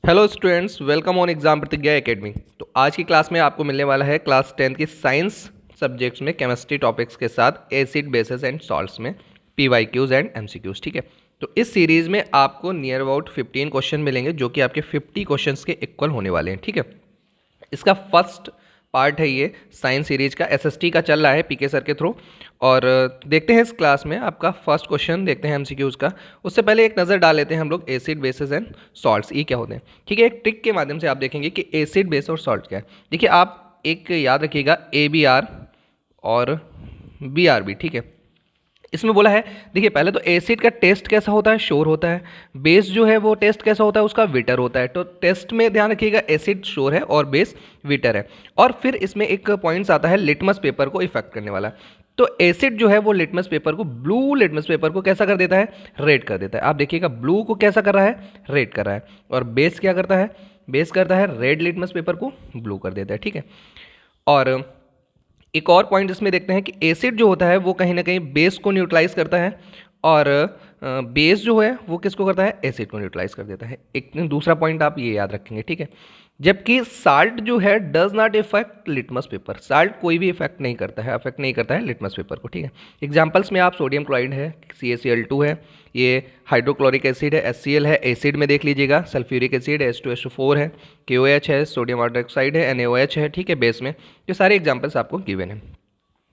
Hello students, welcome on exam प्रतिज्ञा academy. तो आज की क्लास में आपको मिलने वाला है क्लास 10 की साइंस सब्जेक्ट्स में केमिस्ट्री टॉपिक्स के साथ एसिड बेसिस एंड सॉल्ट्स में पीवाईक्यूज एंड एमसीक्यूज। ठीक है, तो इस सीरीज में आपको नियर अबाउट 15 क्वेश्चन मिलेंगे जो कि आपके 50 क्वेश्चंस के इक्वल होने वाले हैं। ठीक है, इसका फर्स्ट पार्ट है ये साइंस सीरीज का, एसएसटी का चल रहा है पीके सर के थ्रू। और देखते हैं इस क्लास में आपका फर्स्ट क्वेश्चन, देखते हैं एमसीक्यूज का। उससे पहले एक नज़र डाल लेते हैं हम लोग एसिड बेसिस एंड सॉल्ट्स ये क्या होते हैं। ठीक है, एक ट्रिक के माध्यम से आप देखेंगे कि एसिड बेस और सॉल्ट क्या है। देखिए, आप एक याद रखिएगा ABR और BRB। ठीक है, इसमें बोला है, देखिए पहले तो एसिड का टेस्ट कैसा होता है, श्योर होता है। बेस जो है वो टेस्ट कैसा होता है, उसका विटर होता है। तो टेस्ट में ध्यान रखिएगा एसिड श्योर है और बेस विटर है। और फिर इसमें एक पॉइंट्स आता है लिटमस पेपर को इफेक्ट करने वाला। तो एसिड जो है वो लिटमस पेपर को, ब्लू लिटमस पेपर को कैसा कर देता है, रेड कर देता है। आप देखिएगा ब्लू को कैसा कर रहा है, रेड कर रहा है। और बेस क्या करता है, बेस करता है रेड लिटमस पेपर को ब्लू कर देता है। ठीक है, और एक और पॉइंट इसमें देखते हैं कि एसिड जो होता है वो कहीं ना कहीं बेस को न्यूट्रलाइज करता है और बेस जो है वो किसको करता है, एसिड को न्यूट्रलाइज कर देता है। एक दूसरा पॉइंट आप ये याद रखेंगे। ठीक है, जबकि साल्ट जो है does not effect litmus paper, salt कोई भी इफेक्ट नहीं करता है, अफेक्ट नहीं करता है लिटमस पेपर को। ठीक है, एग्जांपल्स में आप सोडियम क्लोराइड है, CaCl2 है, ये हाइड्रोक्लोरिक एसिड है, HCl है, एसिड में देख लीजिएगा सल्फ्यूरिक एसिड है, H2SO4 है, KOH है, सोडियम हाइड्रोक्साइड है, NaOH है। ठीक है, बेस में ये सारे एग्जाम्पल्स आपको गिवन है।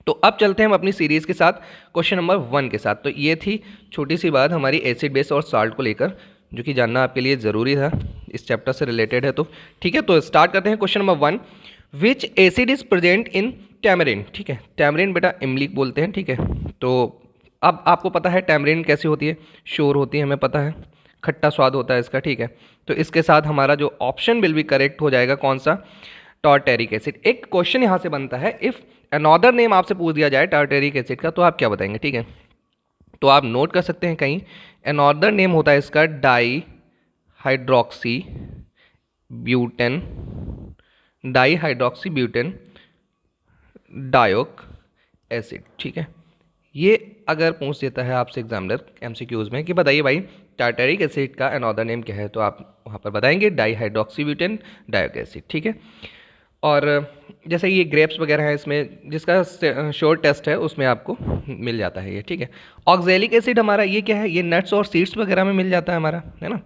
तो अब चलते हैं हम अपनी सीरीज़ के साथ क्वेश्चन नंबर 1 के साथ। तो ये थी छोटी सी बात हमारी एसिड बेस और साल्ट को लेकर, जो कि जानना आपके लिए ज़रूरी था, इस चैप्टर से रिलेटेड है। तो ठीक है, तो स्टार्ट करते हैं question number 1। Which acid is present in tamarind. ठीक है, टैमरिन बेटा इमली बोलते हैं। ठीक है, तो अब आपको पता है टैमरिन कैसी होती है, श्योर होती है, हमें पता है, खट्टा स्वाद होता है इसका। ठीक है, तो इसके साथ हमारा जो ऑप्शन विल भी करेक्ट हो जाएगा, कौन सा, टार्टेरिक एसिड। एक क्वेश्चन यहाँ से बनता है, इफ़ अनदर नेम आपसे पूछ दिया जाए टार्टेरिक एसिड का, तो आप क्या बताएंगे। ठीक है, तो आप नोट कर सकते हैं कहीं, अनदर नेम होता है इसका dihydroxy butane, dihydroxy butane dioic acid. ठीक है, ये अगर पूछ देता है आपसे एग्जामिनर एमसीक्यूज में कि बताइए भाई टार्टेरिक एसिड का अनदर नेम क्या है, तो आप वहाँ पर बताएंगे di hydroxy butane dioic acid. ठीक है, और जैसे ये ग्रेप्स वगैरह हैं, इसमें जिसका शॉर्ट टेस्ट है उसमें आपको मिल जाता है ये। ठीक है, ऑक्जेलिक एसिड हमारा ये क्या है, ये नट्स और सीड्स वगैरह में मिल जाता है हमारा, है ना,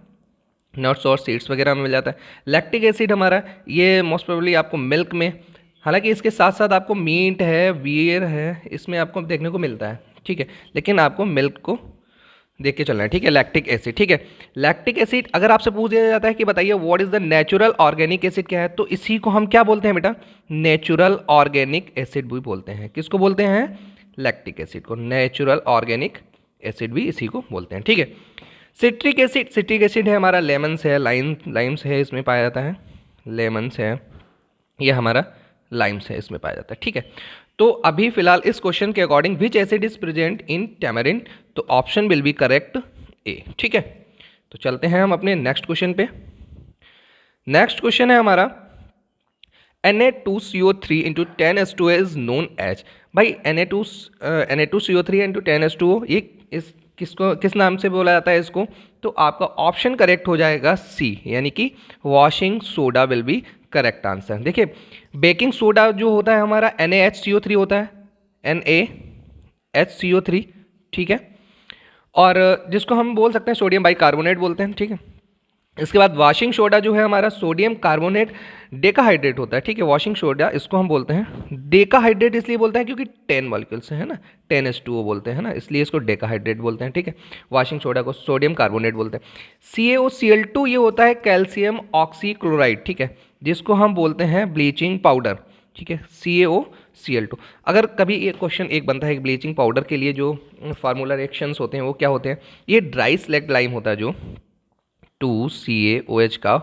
नट्स और सीड्स वगैरह में मिल जाता है। लैक्टिक एसिड हमारा ये मोस्ट प्रोबेबली आपको मिल्क में, हालांकि इसके साथ साथ आपको मीट है, बियर है, इसमें आपको देखने को मिलता है। ठीक है, लेकिन आपको मिल्क को देख के चलना है। ठीक है, लैक्टिक एसिड। ठीक है, लैक्टिक एसिड अगर आपसे पूछ दिया जाता है कि बताइए what is the natural organic acid क्या है, तो इसी को हम क्या बोलते हैं बेटा, नेचुरल ऑर्गेनिक एसिड भी बोलते हैं। किसको बोलते हैं, लैक्टिक एसिड को, नेचुरल ऑर्गेनिक एसिड भी इसी को बोलते हैं। ठीक है, सिट्रिक एसिड, सिट्रिक एसिड है हमारा लेमन्स है, लाइम्स है, इसमें पाया जाता है, लेमन्स है, ये हमारा लाइम्स है, इसमें पाया जाता है। ठीक है, तो अभी फिलहाल इस क्वेश्चन के according which acid is present in tamarind, तो option will be correct A. ठीक है, तो चलते हैं हम अपने नेक्स्ट क्वेश्चन पे। नेक्स्ट क्वेश्चन है हमारा Na2CO3 into 10H2O is known as. भाई Na2CO3 इंटू 10H2O ये किस नाम से बोला जाता है इसको, तो आपका ऑप्शन करेक्ट हो जाएगा सी, यानी कि washing soda will be correct answer. देखिए, बेकिंग सोडा जो होता है हमारा NaHCO3 होता है, NaHCO3। ठीक है, और जिसको हम बोल सकते हैं सोडियम बाइकार्बोनेट बोलते हैं। ठीक है, इसके बाद वॉशिंग सोडा जो है हमारा सोडियम कार्बोनेट डेकाहाइड्रेट होता है। ठीक है, वॉशिंग सोडा इसको हम बोलते हैं डेकाहाइड्रेट, इसलिए बोलते हैं क्योंकि 10 मॉलिक्यूल्स है ना, 10H2O बोलते हैं ना, इसलिए इसको डेकाहाइड्रेट बोलते हैं। ठीक है, वॉशिंग सोडा को सोडियम कार्बोनेट बोलते हैं। CaOCl2 ये होता है कैल्शियम ऑक्सीक्लोराइड। ठीक है, जिसको हम बोलते हैं ब्लीचिंग पाउडर। ठीक है, CaOCl2। अगर कभी एक क्वेश्चन एक बनता है कि ब्लीचिंग पाउडर के लिए जो फार्मूला रिएक्शंस होते हैं वो क्या होते हैं, ये ड्राई सेलेक्ट लाइम होता है जो 2CaOH का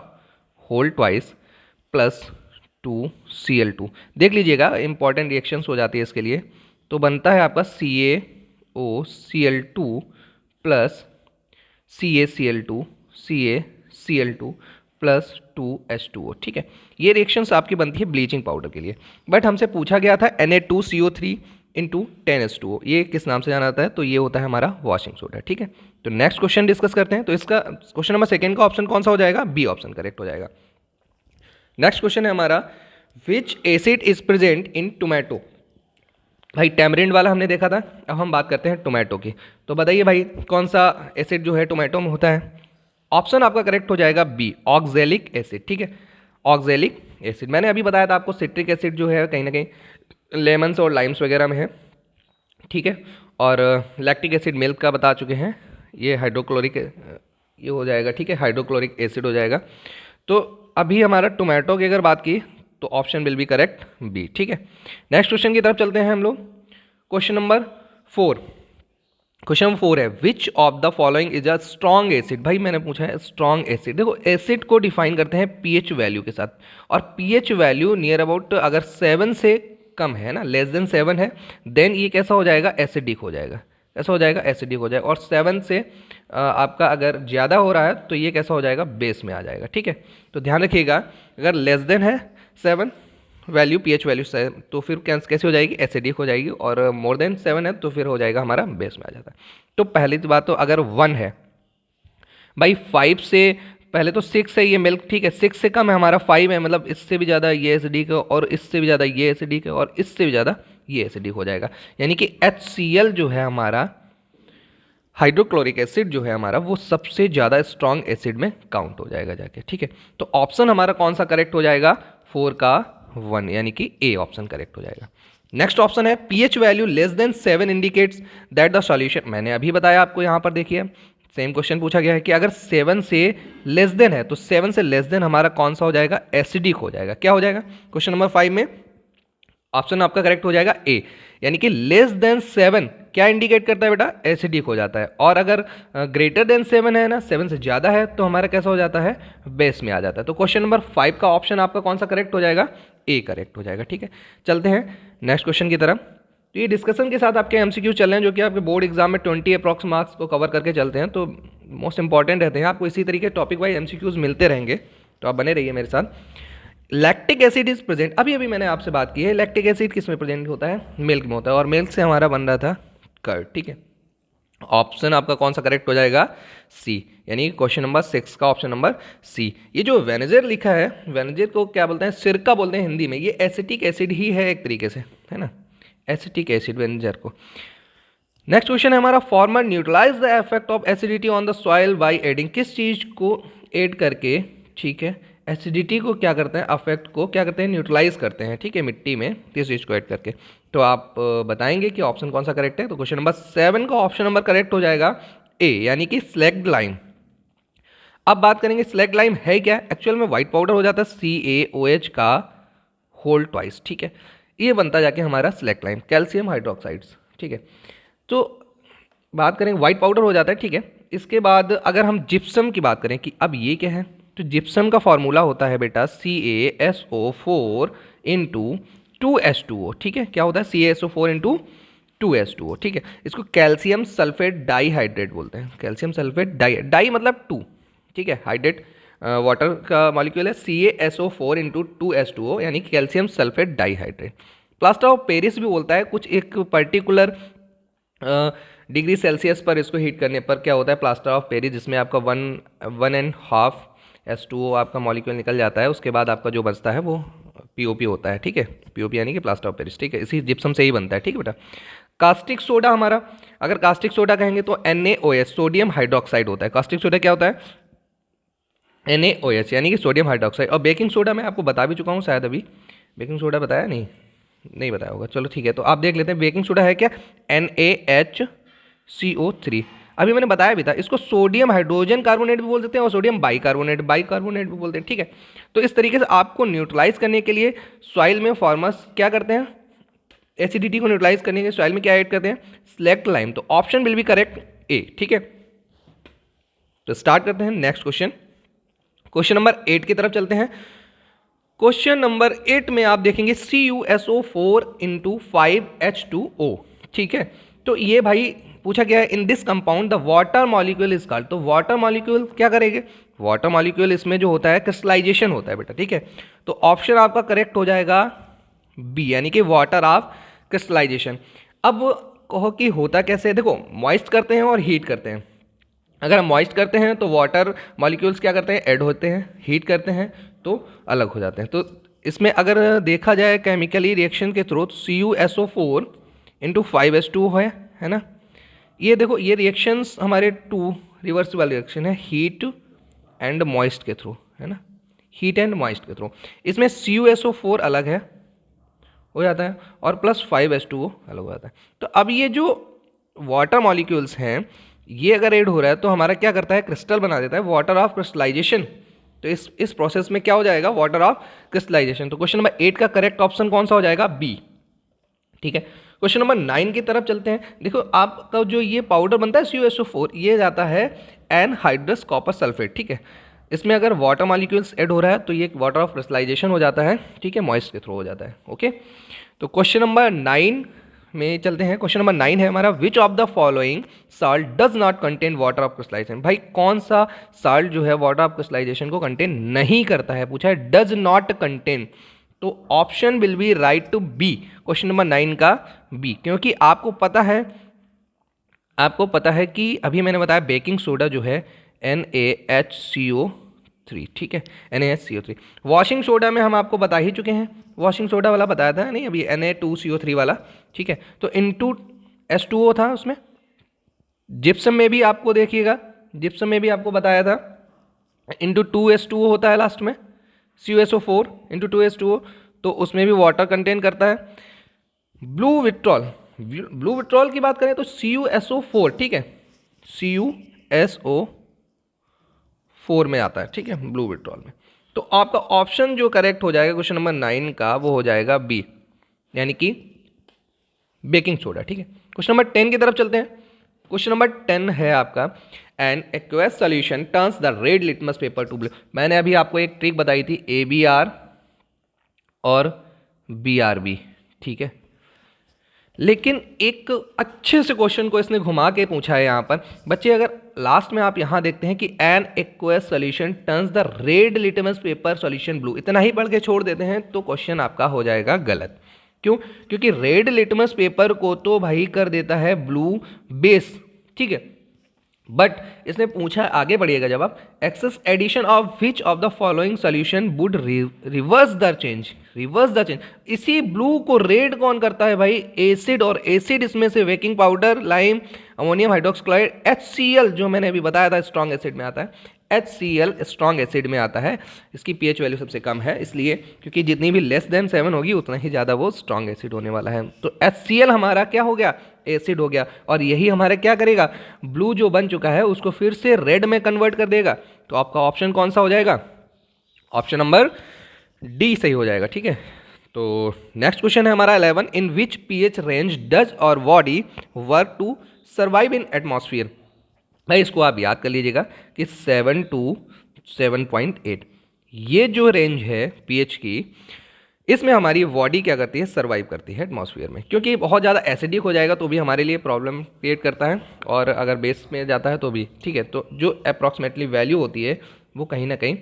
होल ट्वाइस प्लस 2Cl2, देख लीजिएगा इंपॉर्टेंट रिएक्शंस हो जाती है इसके लिए। तो बनता है आपका CaOCl2 plus CaCl2 plus 2H2O। ठीक है, ये रिएक्शंस आपकी बनती है ब्लीचिंग पाउडर के लिए। बट हमसे पूछा गया था Na2CO3 इंटू 10H2O, ये किस नाम से जाना जाता है, तो ये होता है हमारा वॉशिंग सोडा, ठीक है। तो नेक्स्ट क्वेश्चन डिस्कस करते हैं। तो इसका क्वेश्चन नंबर सेकंड का ऑप्शन कौन सा हो जाएगा, बी ऑप्शन करेक्ट हो जाएगा। नेक्स्ट क्वेश्चन है हमारा, विच acid is present in tomato. भाई टैमरिंड वाला हमने देखा था, अब हम बात करते हैं टोमेटो की। तो बताइए भाई कौन सा एसिड जो है टोमेटो में होता है। ऑप्शन आपका करेक्ट हो जाएगा बी, ऑक्जेलिक एसिड, ठीक है। ऑक्जेलिक एसिड मैंने अभी बताया था आपको, सिट्रिक एसिड जो है कहीं ना कहीं लेमन्स और लाइम्स वगैरह में है, ठीक है। और लैक्टिक एसिड मिल्क का बता चुके हैं, ये हाइड्रोक्लोरिक ये हो जाएगा, ठीक है, हाइड्रोक्लोरिक एसिड हो जाएगा। तो अभी हमारा टोमेटो की अगर बात की तो option will be correct B, ठीक है। नेक्स्ट क्वेश्चन की तरफ चलते हैं हम लोग। क्वेश्चन नंबर 4, क्वेश्चन नंबर 4 है, विच of the following is a strong acid. भाई मैंने पूछा है स्ट्रॉन्ग एसिड। देखो एसिड को डिफाइन करते हैं पीएच वैल्यू के साथ, और पीएच वैल्यू नियर अबाउट अगर 7 से कम है ना, लेस देन 7 है, देन ये कैसा हो जाएगा, एसिडिक हो जाएगा। कैसा हो जाएगा, एसिडिक हो जाएगा। और 7 से आपका अगर ज़्यादा हो रहा है तो ये कैसा हो जाएगा, बेस में आ जाएगा, ठीक है। तो ध्यान रखिएगा, अगर लेस देन है 7 वैल्यू, पीएच वैल्यू 7, तो फिर कैसे हो जाएगी, एसिडिक हो जाएगी। और मोर देन 7 है तो फिर हो जाएगा हमारा बेस में आ जाता है। तो पहली बात तो अगर 1 है भाई, 5 से पहले तो 6 है ये मिल्क, ठीक है, 6 से कम है हमारा 5 है, मतलब इससे भी ज़्यादा ये एसिडिक है, और इससे भी ज़्यादा ये एसिडिक है, और इससे भी ज़्यादा ये एसिडिक हो जाएगा। यानी कि HCl जो है हमारा, हाइड्रोक्लोरिक एसिड जो है हमारा, वो सबसे ज़्यादा स्ट्रॉन्ग एसिड में काउंट हो जाएगा जाके, ठीक है। तो ऑप्शन हमारा कौन सा करेक्ट हो जाएगा, 4 का 1, यानी कि ए ऑप्शन करेक्ट हो जाएगा। नेक्स्ट ऑप्शन है, pH value less than 7 indicates that the solution. मैंने अभी बताया आपको, यहाँ पर देखिए सेम क्वेश्चन पूछा गया है कि अगर 7 से लेस देन है तो 7 से लेस देन हमारा कौन सा हो जाएगा, एसिडिक हो जाएगा। क्या हो जाएगा, क्वेश्चन नंबर 5 में ऑप्शन आपका करेक्ट हो जाएगा ए, यानी कि लेस देन 7 क्या इंडिकेट करता है बेटा, एसिडिक हो जाता है। और अगर ग्रेटर देन 7 है ना, 7 से ज़्यादा है, तो हमारा कैसा हो जाता है, बेस में आ जाता है। तो क्वेश्चन नंबर 5 का ऑप्शन आपका कौन सा करेक्ट हो जाएगा, ए करेक्ट हो जाएगा, ठीक है। चलते हैं नेक्स्ट क्वेश्चन की तरफ। तो ये डिस्कशन के साथ आपके एमसीक्यू चल रहे हैं, जो कि आपके बोर्ड एग्जाम में 20 अप्रॉक्स मार्क्स को कवर करके चलते हैं, तो मोस्ट इंपॉर्टेंट रहते हैं। आपको इसी तरीके टॉपिक वाइज एमसीक्यूज मिलते रहेंगे, तो आप बने रहिए मेरे साथ। लैक्टिक एसिड इज प्रेजेंट, अभी मैंने आपसे बात की है, लैक्टिक एसिड किस में प्रेजेंट होता है, मिल्क में होता है, और मिल्क से हमारा बन रहा था कर्ड, ठीक है। ऑप्शन आपका कौन सा करेक्ट हो जाएगा, सी, यानी क्वेश्चन नंबर 6 का ऑप्शन नंबर सी। ये जो वेनेजर लिखा है, वेनेजर को क्या बोलते हैं, सिरका बोलते हैं हिंदी में, ये एसिटिक एसिड ही है एक तरीके से, है ना, एसिटिक एसिड वेनेजर को। नेक्स्ट क्वेश्चन है हमारा, farmer neutralise the effect of acidity on the soil by adding, किस चीज को ऐड करके, ठीक है, एसिडिटी को क्या करते हैं, अफेक्ट को क्या करते हैं, न्यूट्रलाइज करते हैं, ठीक है, मिट्टी में, किस चीज को ऐड करके। तो आप बताएंगे कि ऑप्शन कौन सा करेक्ट है। तो क्वेश्चन नंबर 7 का ऑप्शन नंबर करेक्ट हो जाएगा ए, यानी कि स्लैग्ड लाइम। अब बात करेंगे स्लैग्ड लाइम है क्या, एक्चुअल में व्हाइट पाउडर हो जाता है CaOH का होल ट्वाइस, ठीक है, ये बनता जाके हमारा स्लैग्ड लाइम, कैल्शियम हाइड्रोक्साइड्स, ठीक है। तो बात करें व्हाइट पाउडर हो जाता है, ठीक है। इसके बाद अगर हम जिप्सम की बात करें कि अब ये क्या है, तो जिप्सम का फॉर्मूला होता है बेटा CaSO4 इंटू 2H2O, ठीक है। क्या होता है, CaSO4 इंटू 2H2O, ठीक है। इसको कैल्शियम सल्फेट डाईहाइड्रेट बोलते हैं, कैल्शियम सल्फेट डाई मतलब 2, ठीक है, हाइड्रेट वाटर का मॉलिक्यूल है CaSO4 इंटू 2H2O, यानी calcium sulphate dihydrate. Plaster of Paris भी बोलता है, कुछ एक पर्टिकुलर डिग्री सेल्सियस पर इसको हीट करने पर क्या होता है, प्लास्टर ऑफ पेरिस, जिसमें आपका 1.5 H2O आपका मॉलिक्यूल निकल जाता है, उसके बाद आपका जो बचता है वो POP होता है, ठीक है, POP यानी कि प्लास्टर ऑफ पेरिस, ठीक है, इसी जिप्सम से ही बनता है, ठीक है बेटा। कास्टिक सोडा हमारा, अगर कास्टिक सोडा कहेंगे तो NaOH, सोडियम हाइड्रोक्साइड होता है। कास्टिक सोडा क्या होता है, NaOH यानी कि सोडियम हाइड्रोक्साइड। और बेकिंग सोडा मैं आपको बता भी चुका हूँ शायद, अभी बेकिंग सोडा बताया नहीं बताया होगा, चलो ठीक है। तो आप देख लेते हैं बेकिंग सोडा है क्या, NaHCO3, अभी मैंने बताया भी था। इसको सोडियम हाइड्रोजन कार्बोनेट भी बोल देते हैं और सोडियम बाइकार्बोनेट भी बोलते हैं, ठीक है। तो इस तरीके से आपको न्यूट्रलाइज करने के लिए सॉइल में फार्मर्स क्या करते हैं, एसिडिटी को न्यूट्रलाइज करने के सॉइल में क्या ऐड करते हैं, स्लैग्ड लाइम। तो option will be correct A, ठीक है। तो स्टार्ट करते हैं नेक्स्ट क्वेश्चन, क्वेश्चन नंबर 8 की तरफ चलते हैं। क्वेश्चन नंबर 8 में आप देखेंगे CuSO4 इंटू 5H2O, ठीक है। तो ये भाई पूछा गया है, in this compound the water molecule is called. तो वाटर मॉलिक्यूल क्या करेंगे, वाटर मॉलिक्यूल इसमें जो होता है क्रिस्टलाइजेशन होता है बेटा, ठीक है। तो ऑप्शन आपका करेक्ट हो जाएगा बी, यानी कि वाटर ऑफ क्रिस्टलाइजेशन। अब कहो कि होता कैसे है, देखो मॉइस्ट करते हैं और हीट करते हैं। अगर हम मॉइस्ट करते हैं तो वाटर मॉलिक्यूल्स क्या करते हैं, ऐड होते हैं, हीट करते हैं तो अलग हो जाते हैं। तो इसमें अगर देखा जाए केमिकली रिएक्शन के थ्रू, CuSO4 इंटू 5H2 है ना। ये देखो ये रिएक्शंस हमारे टू रिवर्सिबल रिएक्शन है, हीट एंड मॉइस्ट के थ्रू, है ना, हीट एंड मॉइस्ट के थ्रू। इसमें CuSO4 अलग है हो जाता है और प्लस 5H2O अलग हो जाता है। तो अब ये जो वाटर मॉलिक्यूल्स हैं ये अगर ऐड हो रहा है तो हमारा क्या करता है, क्रिस्टल बना देता है, वाटर ऑफ क्रिस्टलाइजेशन। तो इस प्रोसेस में क्या हो जाएगा, वाटर ऑफ क्रिस्टलाइजेशन। तो क्वेश्चन नंबर 8 का करेक्ट ऑप्शन कौन सा हो जाएगा, बी। ठीक है, क्वेश्चन नंबर 9 की तरफ चलते हैं। देखो आपका जो ये पाउडर बनता है CuSO4, ये जाता है एनहाइड्रस कॉपर सल्फेट। ठीक है, इसमें अगर वाटर मॉलिक्यूल्स ऐड हो रहा है तो ये वाटर ऑफ क्रिस्टलाइजेशन हो जाता है, ठीक है, मॉइस्ट के थ्रू हो जाता है। ओके, तो क्वेश्चन नंबर 9 में चलते हैं। क्वेश्चन नंबर 9 है हमारा, which of the following salt does not contain water of crystallisation. भाई कौन सा साल्ट जो है वाटर ऑफ क्रिस्टलाइजेशन को कंटेन नहीं करता है, पूछा है डज नॉट कंटेन। तो option will be right to B, question number 9 का बी। क्योंकि आपको पता है कि अभी मैंने बताया बेकिंग सोडा जो है NaHCO3, ठीक है, NaHCO3। वॉशिंग सोडा में हम आपको बता ही चुके हैं, वॉशिंग सोडा वाला बताया था नहीं अभी, Na2CO3 वाला। ठीक है, तो इनटू H2O था उसमें। जिप्सम में भी आपको देखिएगा, जिप्सम में भी आपको बताया था इंटू 2H2O होता है लास्ट में, CuSO4 इंटू 2H2O, तो उसमें भी वाटर कंटेन करता है। ब्लू विट्रॉल की बात करें तो CuSO4, ठीक है, CuSO4 में आता है, ठीक है, ब्लू विट्रॉल में। तो आपका ऑप्शन जो करेक्ट हो जाएगा क्वेश्चन नंबर 9 का वो हो जाएगा बी, यानी कि बेकिंग सोडा। ठीक है, क्वेश्चन नंबर 10 की तरफ चलते हैं। क्वेश्चन नंबर 10 है आपका, an aqueous solution turns the red litmus paper to blue. मैंने अभी आपको एक ट्रिक बताई थी, ABR और BRB, ठीक है, लेकिन एक अच्छे से क्वेश्चन को इसने घुमा के पूछा है यहाँ पर। बच्चे अगर लास्ट में आप यहाँ देखते हैं कि an aqueous solution turns the red litmus paper solution blue, इतना ही पढ़ के छोड़ देते हैं तो क्वेश्चन आपका हो जाएगा गलत। क्यों? क्योंकि रेड लिटमस पेपर को तो भाई कर देता है ब्लू बेस, ठीक है, बट इसने पूछा, आगे बढ़िएगा जब आप, excess addition of which of the following solution would reverse the change. इसी ब्लू को रेड कौन करता है भाई, एसिड, और एसिड इसमें से baking powder, lime, ammonium hydroxide, HCl जो मैंने अभी बताया था स्ट्रॉन्ग एसिड में आता है, HCl स्ट्रॉन्ग एसिड में आता है। इसकी pH वैल्यू सबसे कम है, इसलिए क्योंकि जितनी भी लेस देन 7 होगी उतना ही ज़्यादा वो स्ट्रॉन्ग एसिड होने वाला है। तो HCl हमारा क्या हो गया, एसिड हो गया, और यही हमारे क्या करेगा, ब्लू जो बन चुका है उसको फिर से रेड में कन्वर्ट कर देगा। तो आपका ऑप्शन कौन सा हो जाएगा, ऑप्शन नंबर डी सही हो जाएगा। ठीक है, तो नेक्स्ट क्वेश्चन है हमारा 11, in which pH range does our body work to survive in atmosphere. भाई इसको आप याद कर लीजिएगा कि 7 to 7.8 ये जो रेंज है pH की, इसमें हमारी बॉडी क्या करती है, सर्वाइव करती है एटमॉस्फेयर में। क्योंकि बहुत ज़्यादा एसिडिक हो जाएगा तो भी हमारे लिए प्रॉब्लम क्रिएट करता है, और अगर बेस में जाता है तो भी, ठीक है। तो जो अप्रॉक्सीमेटली वैल्यू होती है वो कहीं ना कहीं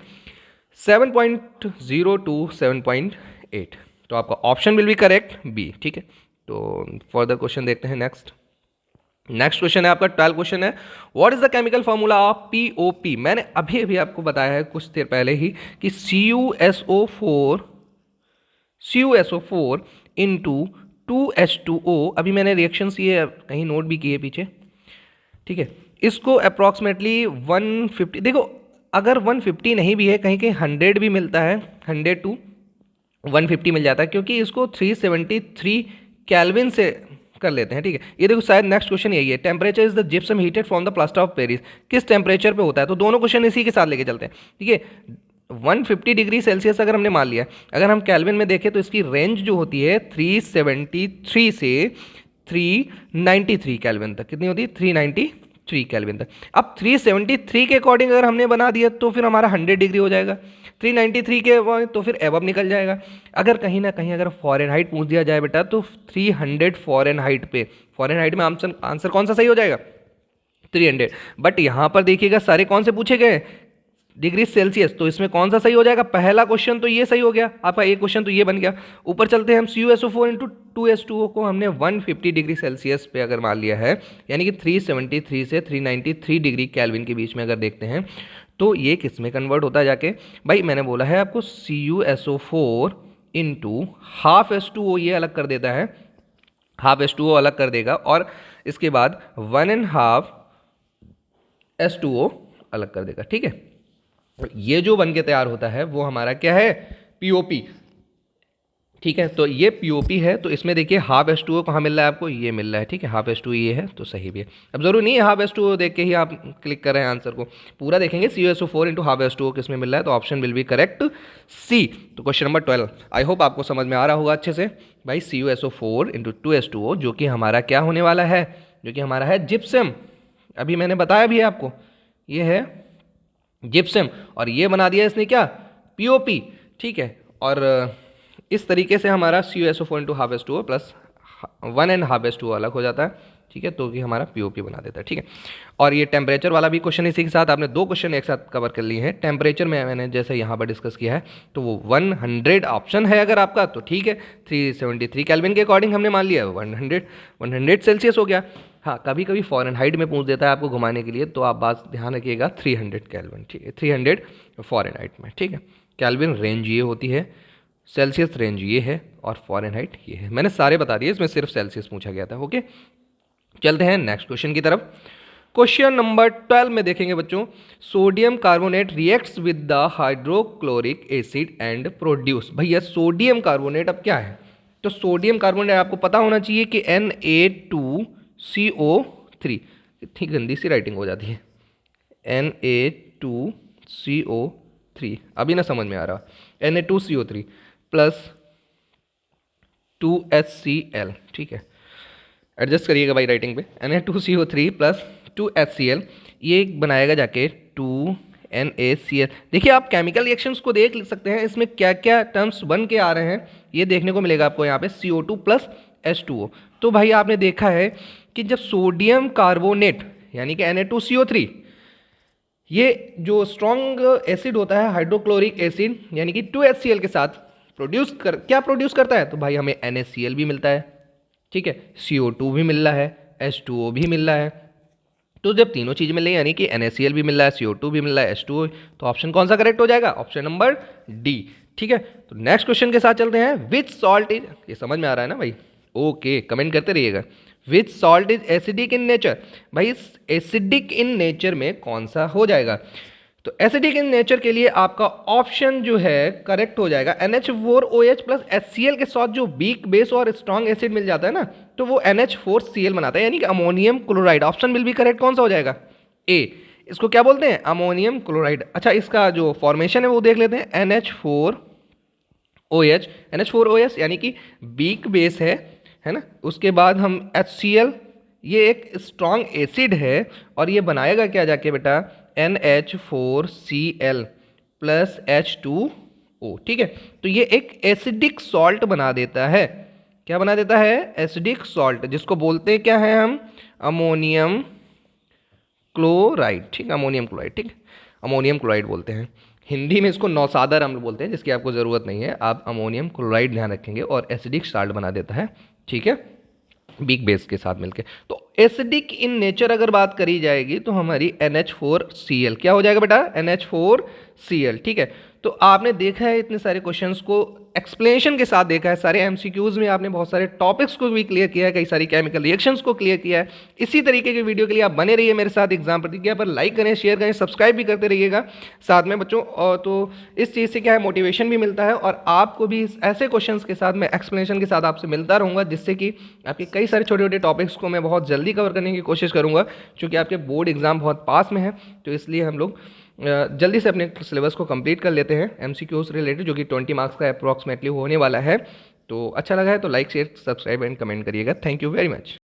7.0 to 7.8। तो आपका option will be correct B. ठीक है, तो फर्दर क्वेश्चन देखते हैं। नेक्स्ट क्वेश्चन है आपका 12 क्वेश्चन है, what is the chemical formula of POP। मैंने अभी आपको बताया है कुछ देर पहले ही कि CuSO4 इंटू 2H2O। अभी मैंने रिएक्शंस ये कहीं नोट भी किए पीछे, ठीक है। इसको अप्रॉक्सीमेटली 150, देखो अगर 150 नहीं भी है, कहीं कहीं 100 भी मिलता है, 100 to 150 मिल जाता है, क्योंकि इसको 373 केल्विन से कर लेते हैं। ठीक है, ये देखो शायद नेक्स्ट क्वेश्चन यही है, temperature is the gypsum heated from the plaster of Paris, किस टेम्परेचर पे होता है। तो दोनों क्वेश्चन इसी के साथ लेके चलते हैं। ठीक है, 150 डिग्री सेल्सियस अगर हमने मान लिया, अगर हम केल्विन में देखें तो इसकी रेंज जो होती है 373 से 393 केल्विन तक, कितनी होती है, 393 केल्विन तक। अब 373 के अकॉर्डिंग अगर हमने बना दिया तो फिर हमारा 100 डिग्री हो जाएगा, 393 के तो फिर एबव निकल जाएगा। अगर कहीं ना कहीं अगर फॉरेनहाइट पूछ दिया जाए बेटा तो 300 फॉरेनहाइट पे, फॉरेनहाइट में आंसर कौन सा सही हो जाएगा, 300। बट यहाँ पर देखिएगा सारे कौन से पूछे गए, डिग्री सेल्सियस, तो इसमें कौन सा सही हो जाएगा? पहला क्वेश्चन तो ये सही हो गया आपका, एक क्वेश्चन तो ये बन गया। ऊपर चलते हैं हम, CuSO4 इंटू 2H2O को हमने 150 डिग्री सेल्सियस पे अगर मान लिया है, यानी कि 373 से 393 डिग्री केल्विन के बीच में अगर देखते हैं, तो ये किस में कन्वर्ट होता है जाके? भाई मैंने बोला है आपको CuSO4 इंटू हाफ H2O ये अलग कर देता है, हाफ H2O अलग कर देगा, और इसके बाद 1.5 H2O अलग कर देगा, ठीक है। ये जो बन के तैयार होता है वो हमारा क्या है? POP, ठीक है। तो ये POP है, तो इसमें देखिए हाफ H2O कहाँ मिल रहा है आपको? ये मिल रहा है, ठीक है। हाफ H2O ये है, तो सही भी है। अब जरूरी नहीं है हाफ H2O देख के ही आप क्लिक कर रहे हैं आंसर को, पूरा देखेंगे। CuSO4 इंटू हाफ H2O किस में मिल रहा है, तो option will be correct C। तो क्वेश्चन नंबर 12 आई होप आपको समझ में आ रहा होगा अच्छे से। भाई CuSO4 इंटू 2H2O जो कि हमारा क्या होने वाला है? जो कि हमारा है जिप्सम। अभी मैंने बताया भी है आपको, ये है जिप्सम, और ये बना दिया इसने क्या? POP, ठीक है। और इस तरीके से हमारा CuSO4 into half H2O plus 1.5 H2O अलग हो जाता है, ठीक है। तो कि हमारा POP बना देता है, ठीक है। और ये टेम्परेचर वाला भी क्वेश्चन इसी के साथ आपने दो क्वेश्चन एक साथ कवर कर लिए हैं। टेम्परेचर में मैंने जैसे यहाँ पर डिस्कस किया है, तो वो 100 ऑप्शन है अगर आपका, तो ठीक है। 373 केल्विन के अकॉर्डिंग हमने मान लिया 100 सेल्सियस हो गया। हाँ, कभी कभी फ़ारेनहाइट में पूछ देता है आपको घुमाने के लिए, तो आप बात ध्यान रखिएगा 300 केल्विन, ठीक है। 300 फ़ारेनहाइट में, ठीक है। केल्विन रेंज ये होती है, सेल्सियस रेंज ये है, और फ़ारेनहाइट ये है। मैंने सारे बता दिए, इसमें सिर्फ सेल्सियस पूछा गया था, ओके। चलते हैं नेक्स्ट क्वेश्चन की तरफ। क्वेश्चन नंबर 12 में देखेंगे बच्चों, sodium carbonate reacts with the hydrochloric acid and produce. भैया सोडियम कार्बोनेट अब क्या है? तो सोडियम कार्बोनेट आपको पता होना चाहिए कि Na2CO3, इतनी गंदी सी राइटिंग हो जाती है, Na2CO3, अभी ना समझ में आ रहा, Na2CO3 प्लस 2HCl, ठीक है। एडजस्ट करिएगा भाई राइटिंग पे। Na2CO3 प्लस 2HCl, ये बनाएगा जाके 2NaCl। देखिए आप केमिकल रिएक्शंस को देख सकते हैं, इसमें क्या क्या टर्म्स बन के आ रहे हैं ये देखने को मिलेगा आपको यहाँ पे, CO2 प्लस H2O। तो भाई आपने देखा है कि जब सोडियम कार्बोनेट यानी कि Na2CO3, ये जो स्ट्रॉन्ग एसिड होता है हाइड्रोक्लोरिक एसिड यानी कि 2HCl के साथ क्या प्रोड्यूस करता है? तो भाई हमें NaCl भी मिलता है, ठीक है। CO2 भी मिल रहा है, H2O भी मिल रहा है। तो जब तीनों चीज़ मिल रही है, यानी कि NaCl भी मिल रहा है, CO2 भी मिल रहा है, H2O, तो ऑप्शन कौन सा करेक्ट हो जाएगा? ऑप्शन नंबर D, ठीक है। तो नेक्स्ट क्वेश्चन के साथ चलते हैं। विच सॉल्ट इज, ये समझ में आ रहा है ना भाई? ओके, कमेंट करते रहिएगा। Which salt is acidic in nature. भाई एसिडिक इन नेचर में कौन सा हो जाएगा? तो एसिडिक इन नेचर के लिए आपका ऑप्शन जो है करेक्ट हो जाएगा NH4OH प्लस HCl के साथ जो वीक बेस और स्ट्रॉन्ग एसिड मिल जाता है ना, तो वो NH4Cl बनाता है, यानी कि अमोनियम क्लोराइड। ऑप्शन विल भी करेक्ट कौन सा हो जाएगा? A। इसको क्या बोलते हैं? Ammonium chloride. अच्छा, इसका जो फॉर्मेशन है वो देख लेते हैं। NH4OH यानी कि वीक बेस है ना। उसके बाद हम HCl, ये एक स्ट्रॉन्ग एसिड है, और ये बनाएगा क्या जाके बेटा? NH4Cl प्लस H2O, ठीक है। तो ये एक एसिडिक सॉल्ट बना देता है। क्या बना देता है? एसिडिक सॉल्ट, जिसको बोलते हैं क्या है हम? अमोनियम क्लोराइड, ठीक है। अमोनियम क्लोराइड, ठीक है, अमोनियम क्लोराइड बोलते हैं। हिंदी में इसको नौसादर अम्ल बोलते हैं, जिसकी आपको ज़रूरत नहीं है। आप अमोनियम क्लोराइड ध्यान रखेंगे, और एसिडिक सॉल्ट बना देता है, ठीक है, बिग बेस के साथ मिलके। तो एसिडिक इन नेचर अगर बात करी जाएगी तो हमारी NH4Cl क्या हो जाएगा बेटा? NH4Cl, ठीक है। तो आपने देखा है इतने सारे क्वेश्चंस को एक्सप्लेनेशन के साथ देखा है, सारे MCQs में आपने बहुत सारे टॉपिक्स को भी क्लियर किया है, कई सारी केमिकल रिएक्शंस को क्लियर किया है। इसी तरीके के वीडियो के लिए आप बने रहिए मेरे साथ एग्जाम प्रतिज्ञा पर। लाइक करें, शेयर करें, सब्सक्राइब भी करते रहिएगा साथ में बच्चों। और तो इस चीज़ से क्या है, मोटिवेशन भी मिलता है, और आपको भी ऐसे क्वेश्चंस के साथ मैं एक्सप्लेनेशन के साथ आपसे मिलता रहूँगा, जिससे कि आपके कई सारे छोटे छोटे टॉपिक्स को मैं बहुत जल्दी कवर करने की कोशिश करूँगा। क्योंकि आपके बोर्ड एग्जाम बहुत पास में है, तो इसलिए हम लोग जल्दी से अपने सिलेबस को कंप्लीट कर लेते हैं MCQs रिलेटेड, जो कि 20 मार्क्स का अप्रॉक्सीमेटली होने वाला है। तो अच्छा लगा है तो like, share, subscribe and comment करिएगा। Thank you very much.